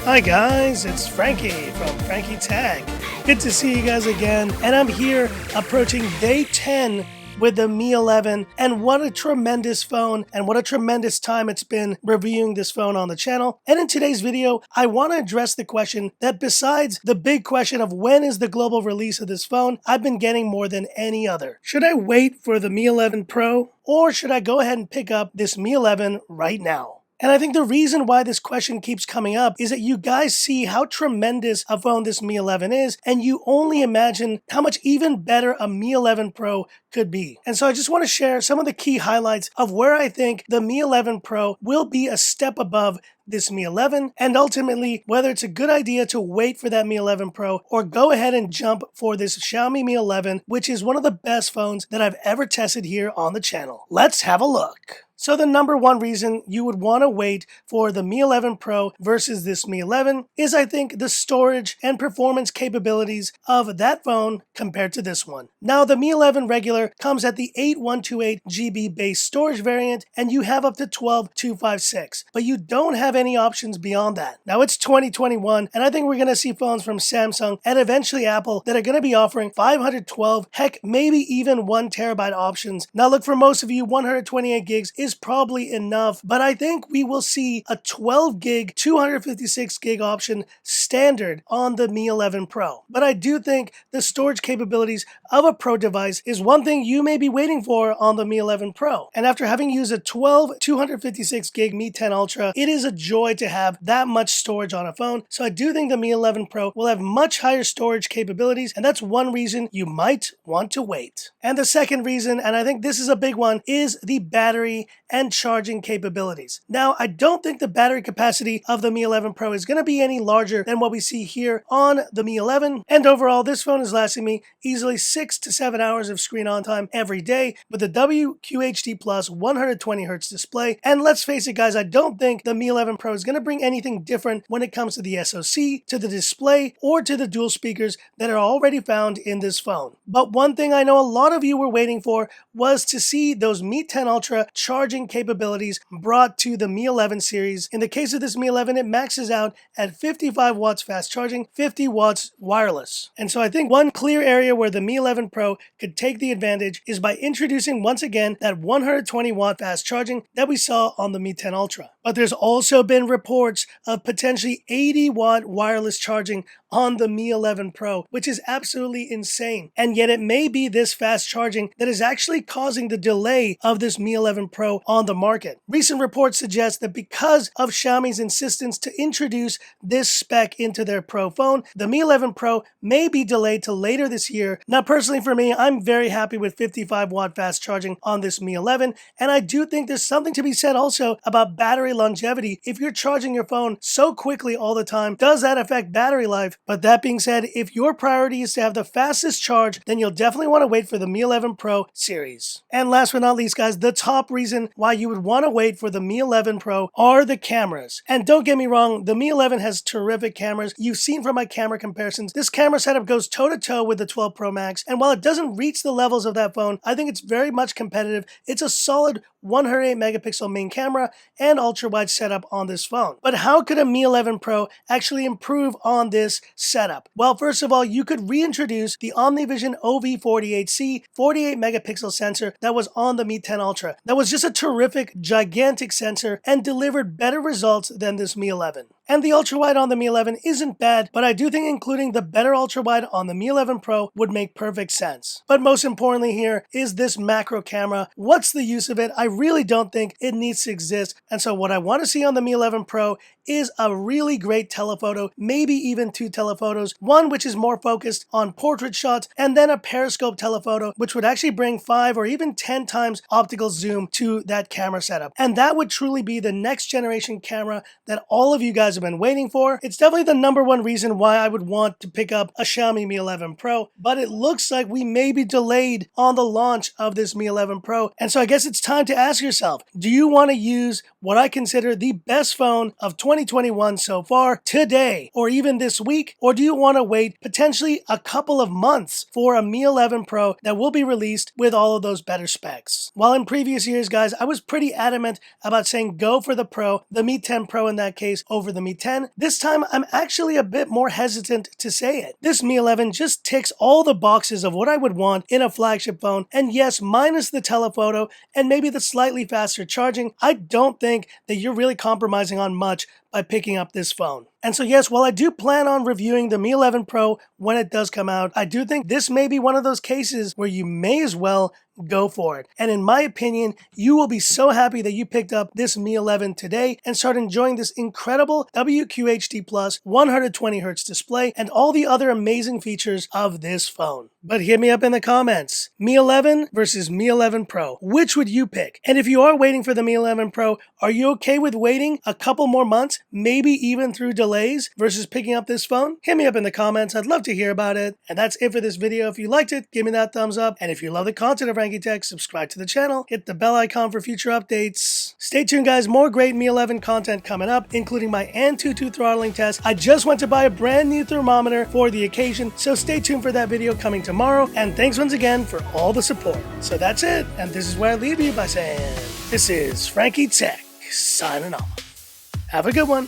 Hi guys, it's Frankie from Frankie Tag. Good to see you guys again, and I'm here approaching day 10 with the Mi 11, and what a tremendous phone and what a tremendous time it's been reviewing this phone on the channel. And in today's video, I want to address the question that besides the big question of when is the global release of this phone, I've been getting more than any other. Should I wait for the Mi 11 Pro, or should I go ahead and pick up this Mi 11 right now? And I think the reason why this question keeps coming up is that you guys see how tremendous a phone this Mi 11 is, and you only imagine how much even better a Mi 11 Pro could be. And so I just want to share some of the key highlights of where I think the Mi 11 Pro will be a step above this Mi 11, and ultimately whether it's a good idea to wait for that Mi 11 Pro or go ahead and jump for this Xiaomi Mi 11, which is one of the best phones that I've ever tested here on the channel. Let's have a look. So the number one reason you would want to wait for the Mi 11 Pro versus this Mi 11 is, I think, the storage and performance capabilities of that phone compared to this one. Now, the Mi 11 regular comes at the 8128 GB base storage variant, and you have up to 12256, but you don't have any options beyond that. Now, it's 2021, and I think we're going to see phones from Samsung and eventually Apple that are going to be offering 512, heck, maybe even 1 terabyte options. Now, look, for most of you, 128 gigs is probably enough, but I think we will see a 12 gig, 256 gig option standard on the Mi 11 Pro. But I do think the storage capabilities of a Pro device is one thing you may be waiting for on the Mi 11 Pro. And after having used a 12, 256 gig Mi 10 Ultra, it is a joy to have that much storage on a phone. So I do think the Mi 11 Pro will have much higher storage capabilities, and that's one reason you might want to wait. And the second reason, and I think this is a big one, is the battery and charging capabilities. Now, I don't think the battery capacity of the Mi 11 Pro is going to be any larger than what we see here on the Mi 11, and overall this phone is lasting me easily 6 to 7 hours of screen on time every day with the WQHD Plus 120Hz display. And let's face it guys, I don't think the Mi 11 Pro is going to bring anything different when it comes to the SoC, to the display, or to the dual speakers that are already found in this phone. But one thing I know a lot of you were waiting for was to see those Mi 10 Ultra charging capabilities brought to the Mi 11 series. In the case of this Mi 11, it maxes out at 55 watts fast charging, 50 watts wireless. And so I think one clear area where the Mi 11 Pro could take the advantage is by introducing once again that 120 watt fast charging that we saw on the Mi 10 Ultra. But there's also been reports of potentially 80 watt wireless charging on the Mi 11 Pro, which is absolutely insane. And yet it may be this fast charging that is actually causing the delay of this Mi 11 Pro on the market. Recent reports suggest that because of Xiaomi's insistence to introduce this spec into their Pro phone, the Mi 11 Pro may be delayed till later this year. Now, personally for me, I'm very happy with 55 watt fast charging on this Mi 11, and I do think there's something to be said also about battery longevity. If you're charging your phone so quickly all the time, does that affect battery life? But that being said, if your priority is to have the fastest charge, then you'll definitely want to wait for the Mi 11 Pro series. And last but not least guys, the top reason why you would want to wait for the Mi 11 Pro are the cameras. And don't get me wrong, the Mi 11 has terrific cameras. You've seen from my camera comparisons, this camera setup goes toe-to-toe with the 12 Pro Max, and while it doesn't reach the levels of that phone, I think it's very much competitive. It's a solid 108 megapixel main camera and ultra-wide setup on this phone. But how could a Mi 11 Pro actually improve on this setup? Well, first of all, you could reintroduce the OmniVision OV48C 48 megapixel sensor that was on the Mi 10 Ultra. That was just a terrific, gigantic sensor and delivered better results than this Mi 11. And the ultra-wide on the Mi 11 isn't bad, but I do think including the better ultra-wide on the Mi 11 Pro would make perfect sense. But most importantly here is this macro camera. What's the use of it? I really don't think it needs to exist. And so what I want to see on the Mi 11 Pro is a really great telephoto, maybe even 2 telephotos, one which is more focused on portrait shots, and then a periscope telephoto, which would actually bring 5 or even 10 times optical zoom to that camera setup. And that would truly be the next generation camera that all of you guys have been waiting for. It's definitely the number one reason why I would want to pick up a Xiaomi Mi 11 Pro, but it looks like we may be delayed on the launch of this Mi 11 Pro. And so I guess it's time to ask yourself, do you want to use what I consider the best phone of 2021 so far today, or even this week, or do you want to wait potentially a couple of months for a Mi 11 Pro that will be released with all of those better specs? While in previous years, guys, I was pretty adamant about saying go for the Pro, the Mi 10 Pro in that case, over the Mi 10, this time I'm actually a bit more hesitant to say it. This Mi 11 just ticks all the boxes of what I would want in a flagship phone, and yes, minus the telephoto and maybe the slightly faster charging, I don't think that you're really compromising on much by picking up this phone. And so yes, while I do plan on reviewing the Mi 11 Pro when it does come out, I do think this may be one of those cases where you may as well go for it. And in my opinion, you will be so happy that you picked up this Mi 11 today and start enjoying this incredible WQHD Plus 120Hz display and all the other amazing features of this phone. But hit me up in the comments. Mi 11 versus Mi 11 Pro. Which would you pick? And if you are waiting for the Mi 11 Pro, are you okay with waiting a couple more months, maybe even through delays, versus picking up this phone? Hit me up in the comments. I'd love to hear about it. And that's it for this video. If you liked it, give me that thumbs up. And if you love the content of Frankie Tech, subscribe to the channel, hit the bell icon for future updates. Stay tuned, guys. More great Mi 11 content coming up, including my Antutu throttling test. I just went to buy a brand new thermometer for the occasion, so stay tuned for that video coming tomorrow. And thanks once again for all the support. So that's it, and this is where I leave you by saying, this is Frankie Tech signing off. Have a good one.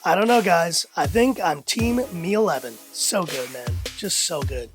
I don't know, guys. I think I'm Team Mi 11. So good, man. Just so good.